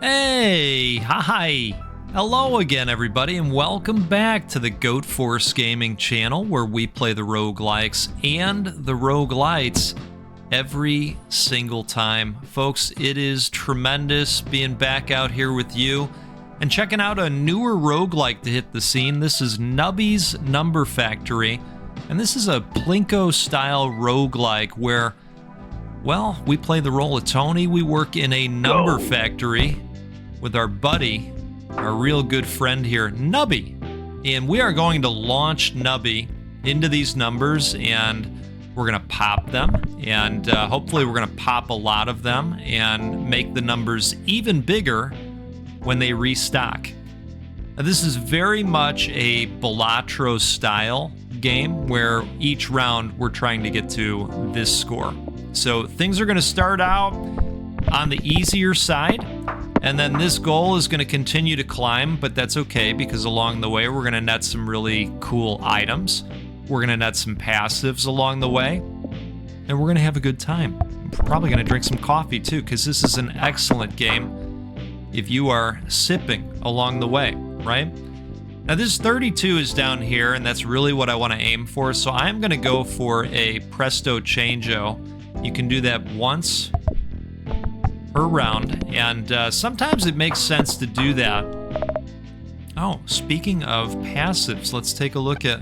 Hey, hi. Hello again, everybody, and welcome back to the Goat Force Gaming channel, where we play the roguelikes and the roguelites every single time. Folks, it is tremendous being back out here with you and checking out a newer roguelike to hit the scene. This is Nubby's Number Factory, and this is a plinko-style roguelike where, well, we play the role of Tony. We work in a number factory with our buddy, our real good friend here, Nubby. And we are going to launch Nubby into these numbers, and we're going to pop them. And hopefully we're going to pop a lot of them and make the numbers even bigger when they restock. Now, this is very much a Balatro style game where each round we're trying to get to this score. So things are going to start out on the easier side, and then this goal is going to continue to climb, but that's okay because along the way we're going to net some really cool items. We're going to net some passives along the way, and we're going to have a good time. We're probably going to drink some coffee too, because this is an excellent game if you are sipping along the way, right? Now this 32 is down here, and that's really what I want to aim for, so I'm going to go for a presto changeo. You can do that once per round, and sometimes it makes sense to do that. Oh, speaking of passives, let's take a look at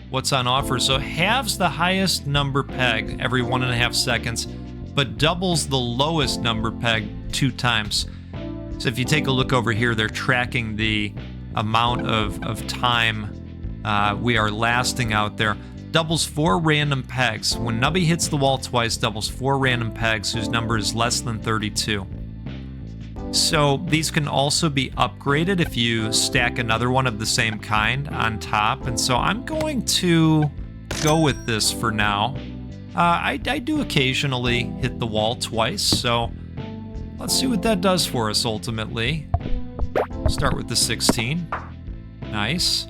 what's on offer. So halves the highest number peg every 1.5 seconds, but doubles the lowest number peg 2 times. So if you take a look over here, they're tracking the amount of time we are lasting out there. Doubles 4 random pegs. When Nubby hits the wall twice, doubles 4 random pegs whose number is less than 32. So these can also be upgraded if you stack another one of the same kind on top. And so I'm going to go with this for now. I do occasionally hit the wall twice, so let's see what that does for us ultimately. Start with the 16. Nice.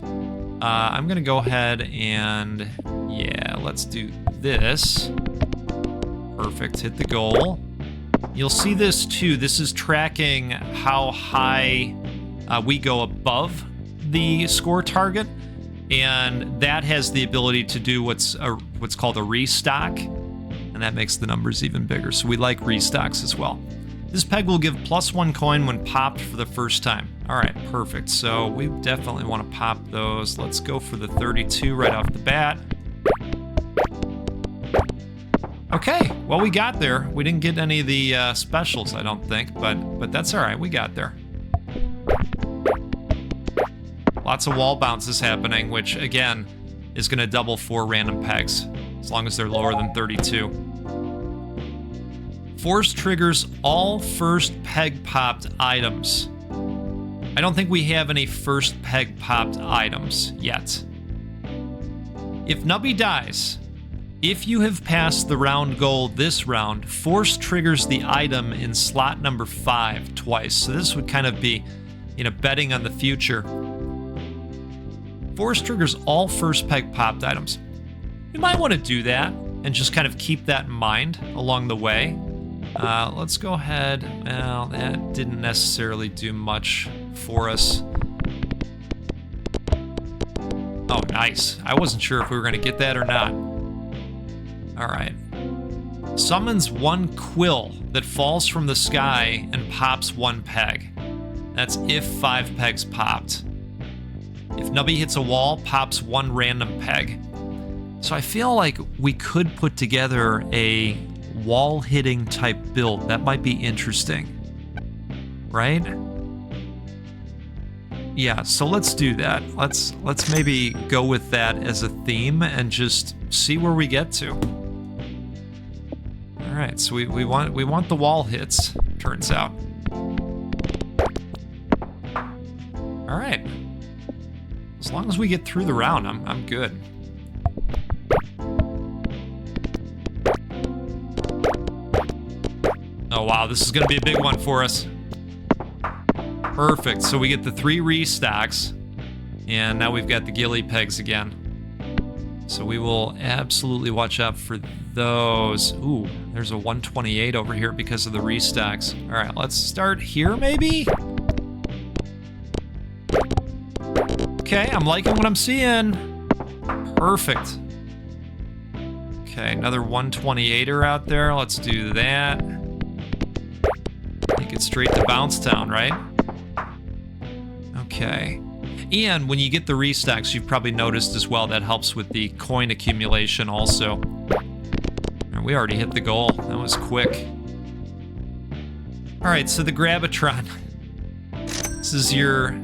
I'm going to go ahead and, yeah, let's do this. Perfect. Hit the goal. You'll see this too. This is tracking how high we go above the score target, and that has the ability to do what's called a restock, and that makes the numbers even bigger. So we like restocks as well. This peg will give +1 coin when popped for the first time. All right, perfect. So we definitely want to pop those. Let's go for the 32 right off the bat. Okay, well, we got there. We didn't get any of the specials, I don't think, but that's all right. We got there. Lots of wall bounces happening, which, again, is going to double 4 random pegs, as long as they're lower than 32. Force triggers all first peg popped items. I don't think we have any first peg popped items yet. If Nubby dies, if you have passed the round goal this round, Force triggers the item in slot number 5 twice. So this would kind of be, betting on the future. Force triggers all first peg popped items. You might want to do that and just kind of keep that in mind along the way. Let's go ahead. Well, that didn't necessarily do much for us. Oh, nice. I wasn't sure if we were going to get that or not. All right. Summons 1 quill that falls from the sky and pops 1 peg. That's if 5 pegs popped. If Nubby hits a wall, pops 1 random peg. So I feel like we could put together a wall-hitting type build. That might be interesting, right? Yeah, so let's do that. Let's maybe go with that as a theme and just see where we get to. All right, so we want the wall hits, turns out. All right. As long as we get through the round, I'm good. Oh, wow, this is going to be a big one for us. Perfect. So we get the 3 restocks, and now we've got the ghillie pegs again. So we will absolutely watch out for those. Ooh, There's a 128 over here because of the restacks. All right, let's start here maybe? Okay, I'm liking what I'm seeing. Perfect. Okay, another 128er out there. Let's do that. Take it straight to Bounce Town, right? Okay. And when you get the restacks, you've probably noticed as well, that helps with the coin accumulation also. We already hit the goal. That was quick. All right, so the Grab-A-Tron. This is your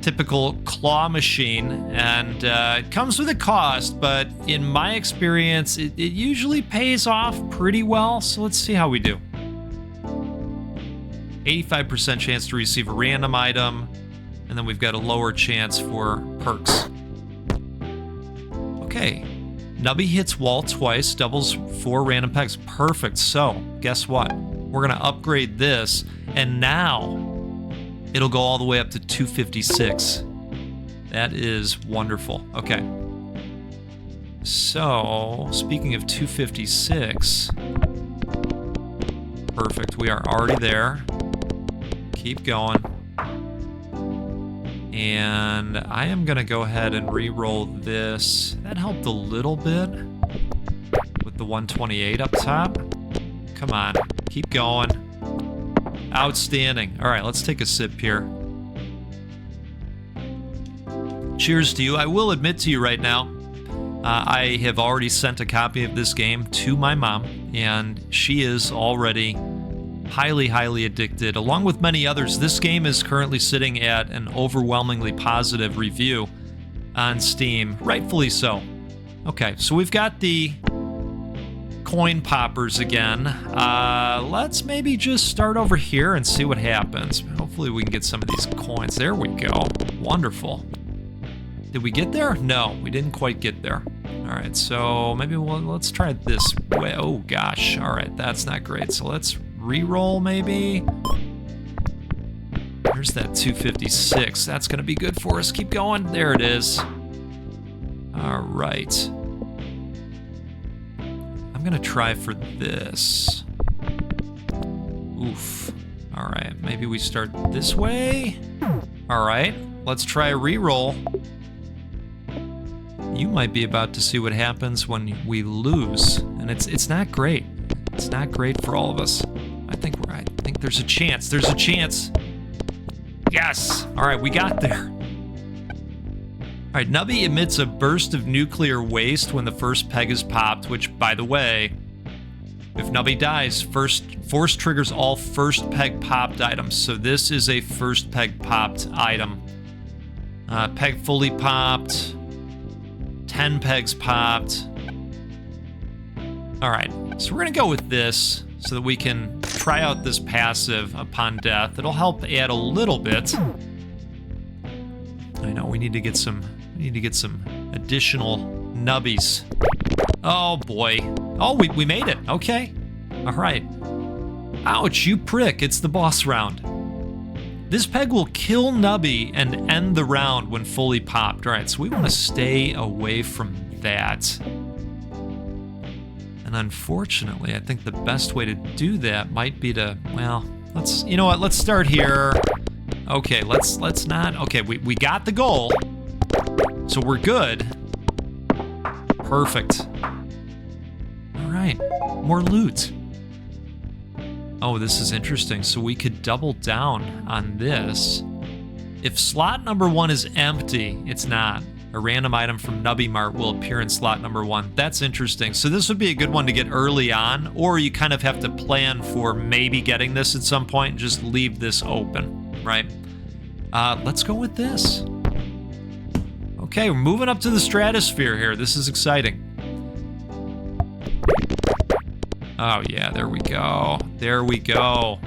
typical claw machine, and it comes with a cost, but in my experience, it usually pays off pretty well, so let's see how we do. 85% chance to receive a random item, and then we've got a lower chance for perks. Okay. Nubby hits wall twice, doubles 4 random pegs. Perfect. So, guess what? We're going to upgrade this, and now it'll go all the way up to 256. That is wonderful. Okay. So, speaking of 256, perfect. We are already there. Keep going. And I am going to go ahead and re-roll this. That helped a little bit with the 128 up top. Come on, keep going. Outstanding. All right, let's take a sip here. Cheers to you. I will admit to you right now, I have already sent a copy of this game to my mom, and she is already highly addicted. Along with many others, this game is currently sitting at an overwhelmingly positive review on Steam, rightfully so. Okay, so we've got the coin poppers again. Let's maybe just start over here and see what happens. Hopefully we can get some of these coins. There we go. Wonderful. Did we get there? No, we didn't quite get there. All right, so maybe let's try it this way. Oh gosh, all right, that's not great. So let's re-roll maybe. There's that 256. That's gonna be good for us. Keep going. There it is. All right. I'm gonna try for this. Oof. All right, maybe we start this way. All right, let's try a re-roll. You might be about to see what happens when we lose, and it's not great. It's not great for all of us. I think there's a chance. There's a chance. Yes. All right, we got there. All right, Nubby emits a burst of nuclear waste when the first peg is popped, which, by the way, if Nubby dies, force triggers all first peg popped items. So this is a first peg popped item. Peg fully popped. 10 pegs popped. All right, so we're gonna go with this so that we can try out this passive upon death. It'll help add a little bit. I know we need to get some additional nubbies. Oh boy. Oh, we made it. Okay. All right. Ouch, you prick. It's the boss round. This peg will kill Nubby and end the round when fully popped. All right, so we want to stay away from that. And unfortunately, I think the best way to do that might be to, well, you know what, let's start here. Okay, let's not, okay, we got the goal. So we're good. Perfect. All right, more loot. Oh, this is interesting. So we could double down on this. If slot number 1 is empty, it's not. A random item from Nubby Mart will appear in slot number 1. That's interesting. So this would be a good one to get early on, or you kind of have to plan for maybe getting this at some point and just leave this open, right? Let's go with this. Okay, we're moving up to the stratosphere here. This is exciting. Oh yeah, there we go. There we go.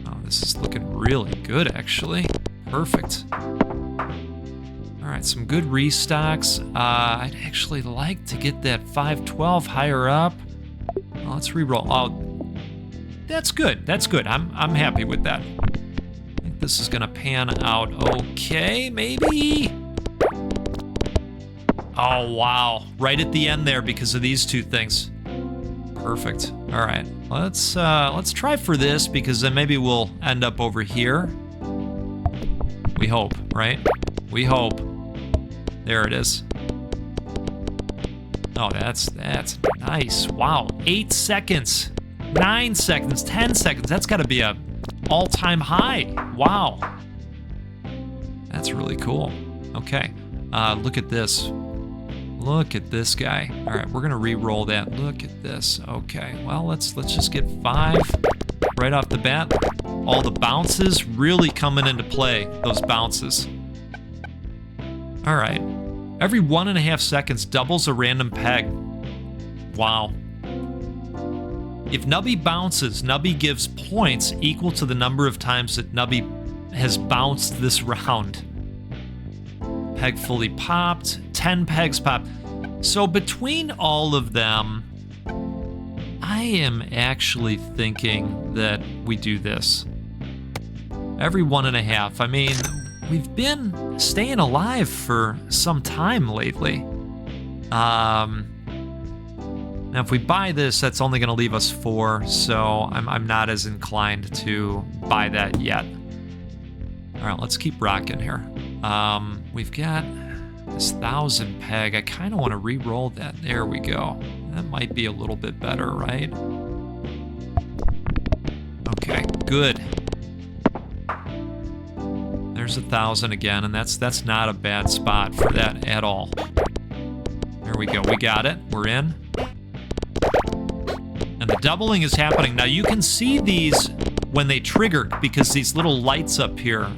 Oh, this is looking really good, actually. Perfect. All right, some good restocks. I'd actually like to get that 512 higher up. Well, let's re-roll. Oh, that's good. That's good. I'm happy with that. I think this is gonna pan out okay, maybe. Oh, wow. Right at the end there because of these two things. Perfect. All right. Let's try for this because then maybe we'll end up over here. We hope, right? We hope. There it is. Oh, that's nice. Wow. 8 seconds. 9 seconds. 10 seconds. That's got to be a all-time high. Wow. That's really cool. Okay. Look at this. Look at this guy. All right, we're gonna re-roll that. Look at this. Okay. Well, let's just get 5 right off the bat. All the bounces really coming into play. Those bounces. All right. Every 1.5 seconds doubles a random peg. Wow. If Nubby bounces, Nubby gives points equal to the number of times that Nubby has bounced this round. Peg fully popped. 10 pegs popped. So between all of them, I am actually thinking that we do this. Every 1.5. I mean, we've been staying alive for some time lately. Now, if we buy this, that's only going to leave us 4, so I'm not as inclined to buy that yet. All right, let's keep rocking here. We've got this 1,000 peg. I kind of want to re-roll that. There we go. That might be a little bit better, right? Okay, good. There's 1,000 again, and that's not a bad spot for that at all. There we go. We got it. We're in. And the doubling is happening. Now, you can see these when they trigger because these little lights up here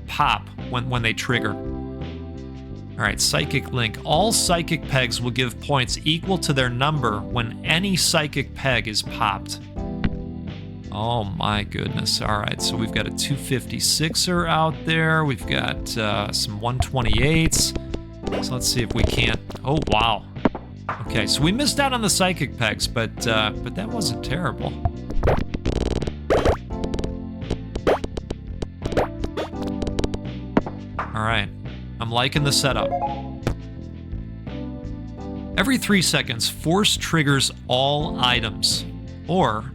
pop when they trigger. All right, Psychic Link. All Psychic Pegs will give points equal to their number when any Psychic Peg is popped. Oh my goodness. All right, so we've got a 256er out there. We've got some 128s. So let's see if we can't... Oh, wow. Okay, so we missed out on the Psychic Pegs, but that wasn't terrible. All right. I'm liking the setup. Every 3 seconds, Force triggers all items. Or,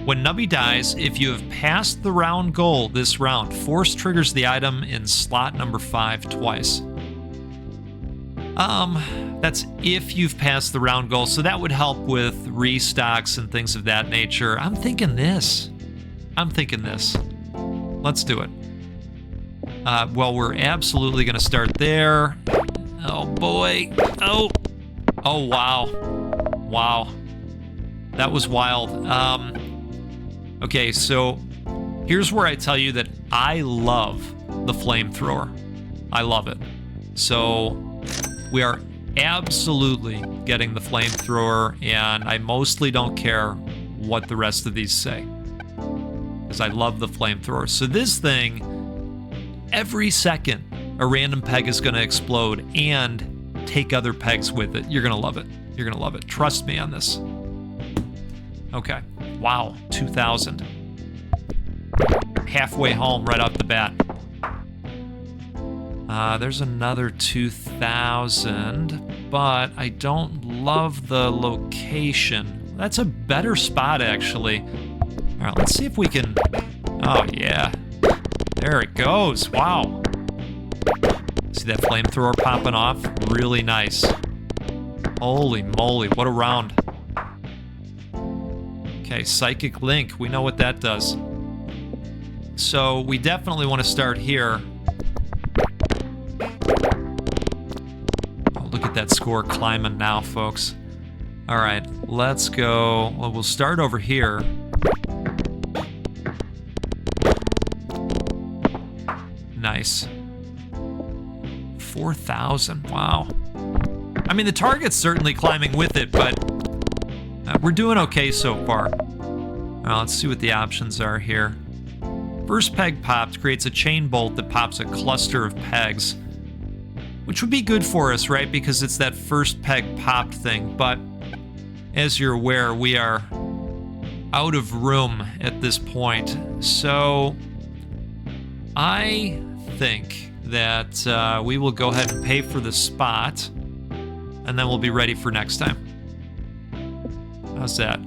when Nubby dies, if you have passed the round goal this round, Force triggers the item in slot number 5 twice. That's if you've passed the round goal, so that would help with restocks and things of that nature. I'm thinking this. Let's do it. Well, we're absolutely going to start there. Oh, boy. Oh, wow. Wow. That was wild. Okay, so here's where I tell you that I love the flamethrower. I love it. So we are absolutely getting the flamethrower, and I mostly don't care what the rest of these say, because I love the flamethrower. So this thing... Every second, a random peg is going to explode and take other pegs with it. You're going to love it. You're going to love it. Trust me on this. Okay. Wow. 2,000. Halfway home right off the bat. There's another 2,000, but I don't love the location. That's a better spot, actually. All right, let's see if we can... Oh, yeah. There it goes. Wow. See that flamethrower popping off? Really nice. Holy moly, what a round. Okay, Psychic Link. We know what that does. So we definitely want to start here. Oh, look at that score climbing now, folks. All right, let's go. Well, we'll start over here. Nice. 4,000. Wow. I mean, the target's certainly climbing with it, but we're doing okay so far. Well, let's see what the options are here. First peg popped creates a chain bolt that pops a cluster of pegs, which would be good for us, right? Because it's that first peg popped thing. But as you're aware, we are out of room at this point. So I think that we will go ahead and pay for the spot. and then we'll be ready for next time. How's that?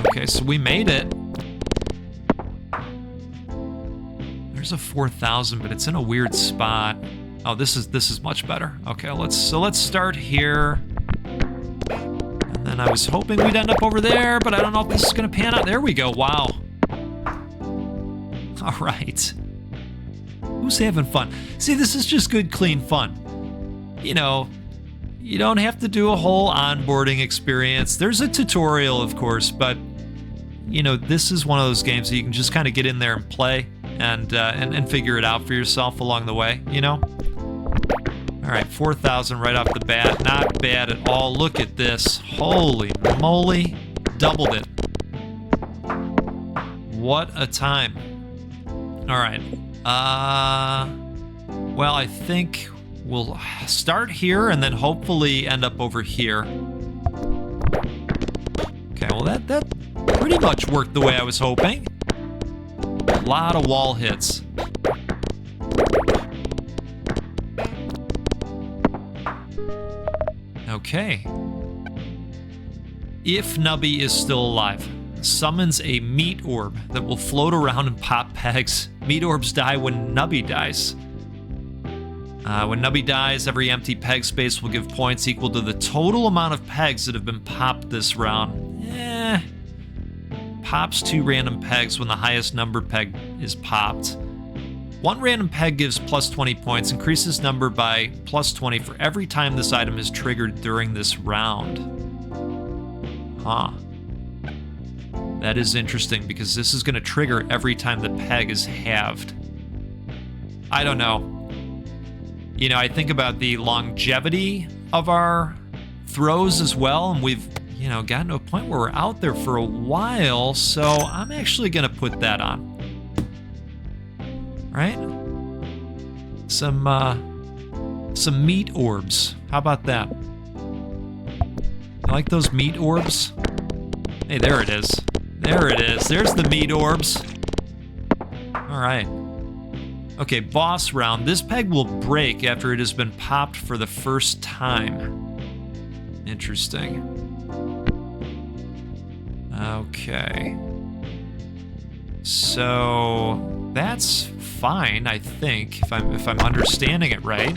Okay, so we made it. There's a 4,000, but it's in a weird spot. Oh, this is much better. Okay, let's start here. And then I was hoping we'd end up over there, but I don't know if this is gonna pan out. There we go. Wow. All right. Who's having fun? See, this is just good, clean fun. You know, you don't have to do a whole onboarding experience. There's a tutorial, of course, but you know, this is one of those games that you can just kind of get in there and play and figure it out for yourself along the way, you know? All right, 4,000 right off the bat. Not bad at all. Look at this. Holy moly. Doubled it. What a time. All right. Well, I think we'll start here and then hopefully end up over here. Okay, well, that pretty much worked the way I was hoping. A lot of wall hits. Okay. If Nubby is still alive, summons a meat orb that will float around and pop pegs. Meat orbs die when Nubby dies. When Nubby dies, every empty peg space will give points equal to the total amount of pegs that have been popped this round. Pops 2 random pegs when the highest number peg is popped. 1 random peg gives plus 20 points, increases number by plus 20 for every time this item is triggered during this round. Huh. That is interesting because this is going to trigger every time the peg is halved. I don't know. You know, I think about the longevity of our throws as well, and we've, you know, gotten to a point where we're out there for a while, so I'm actually going to put that on. Right? Some meat orbs. How about that? You like those meat orbs? Hey, there it is. There it is. There's the meat orbs. All right. Okay, boss round. This peg will break after it has been popped for the first time. Interesting. Okay. So that's fine, I think, if I'm understanding it right.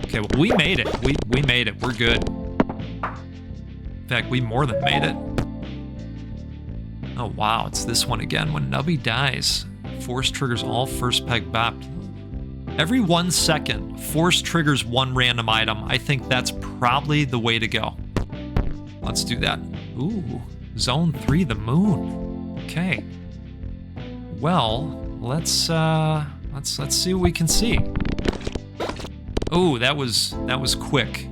Okay, well, we made it. We made it. We're good. In fact, we more than made it. Oh wow, it's this one again. When Nubby dies, force triggers all first peg bopped. Every 1 second, force triggers 1 random item. I think that's probably the way to go. Let's do that. Ooh, zone 3, the moon. Okay. Well, let's see what we can see. Oh, that was quick.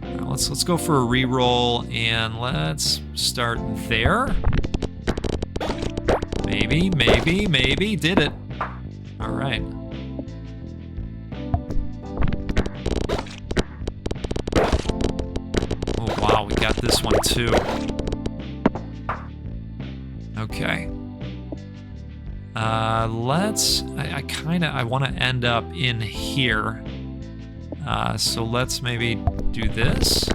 Right, let's go for a reroll and let's start there. Maybe did it. All right. Oh wow, we got this one too. Okay. I want to end up in here. So let's maybe do this.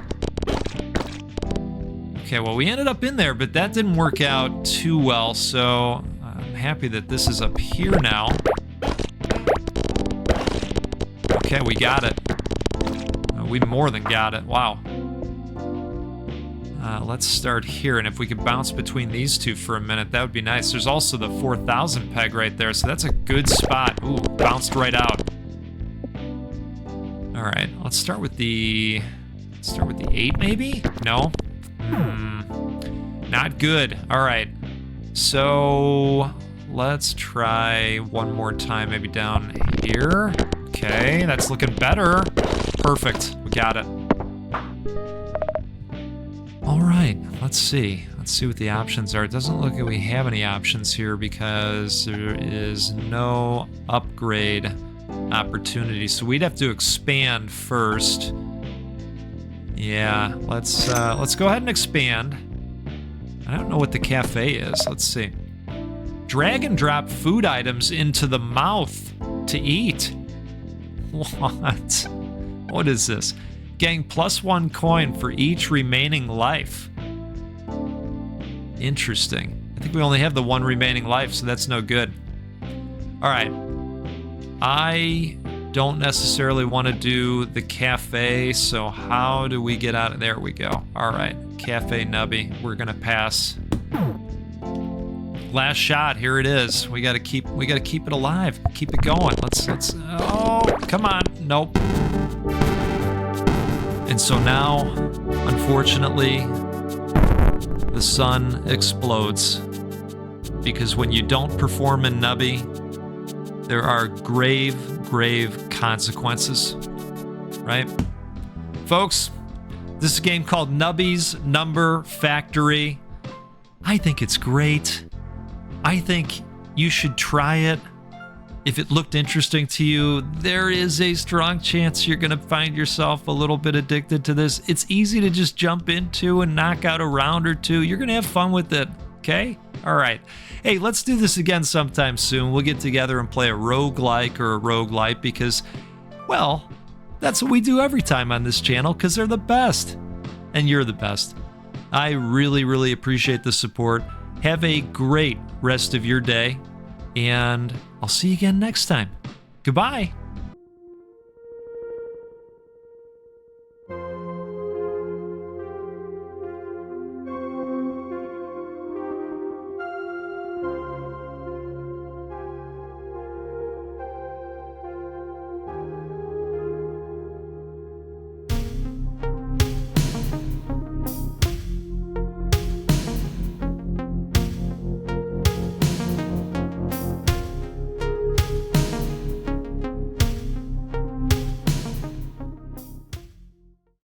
Okay, well, we ended up in there, but that didn't work out too well, so I'm happy that this is up here now. Okay, we got it. We more than got it. Wow. Let's start here, and if we could bounce between these two for a minute, that would be nice. There's also the 4,000 peg right there, so that's a good spot. Ooh, bounced right out. All right, let's start with the 8 maybe? No? Not good. All right, so let's try one more time, maybe down here. Okay, that's looking better. Perfect, we got it. All right, let's see what the options are. It doesn't look like we have any options here because there is no upgrade opportunity. So we'd have to expand first. Yeah, let's go ahead and expand. I don't know what the cafe is. Let's see. Drag and drop food items into the mouth to eat. What? What is this? Getting +1 coin for each remaining life. Interesting. I think we only have the 1 remaining life, so that's no good. All right. I don't necessarily want to do the cafe, so how do we get out of there? We go. All right. Cafe Nubby. We're going to pass. Last shot. Here it is. We got to keep it alive. Keep it going. Let's oh, come on. Nope. And so now, unfortunately, the sun explodes, because when you don't perform in Nubby, there are grave consequences, right? Folks, this is a game called Nubby's Number Factory. I think it's great. I think you should try it. If it looked interesting to you, there is a strong chance you're going to find yourself a little bit addicted to this. It's easy to just jump into and knock out a round or two. You're going to have fun with it, okay? All right. Hey, let's do this again sometime soon. We'll get together and play a roguelike or a roguelite because, well, that's what we do every time on this channel because they're the best. And you're the best. I really appreciate the support. Have a great rest of your day. And I'll see you again next time. Goodbye.